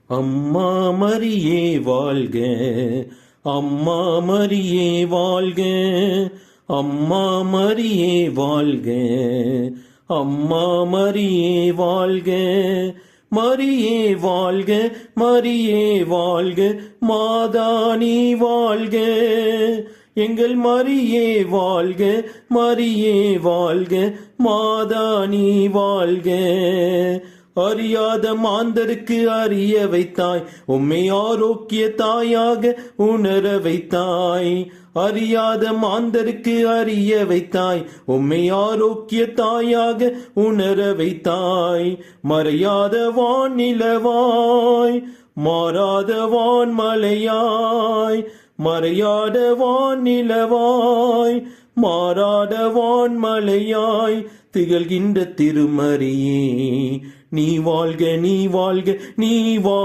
அம்மா மரியே வாழ்க, அம்மா மரியே வாழ்க, அம்மா மரியே வாழ்க, அம்மா மரியே வாழ்க, மரியே வாழ்க, மரியே வாழ்க, மாதானி வாழ்க, எங்கள் மரியே வாழ்க, மரியே வாழ்க, மாதானி வாழ்க. அறியாத மாந்தருக்கு அறிய வைத்தாய், உம்மை ஆரோக்கிய தாயாக உணர வைத்தாய். அறியாத மாந்தருக்கு அறிய வைத்தாய், உம்மை ஆரோக்கிய தாயாக உணர வைத்தாய். மறையாத வானிலவாய், மாறாத வான்மலையாய், மறையாத வானிலவாய், மாறாத வான்மலையாய் திகழ்கின்ற திருமரியே, நீ வாழ்க, நீ வாழ்க, நீ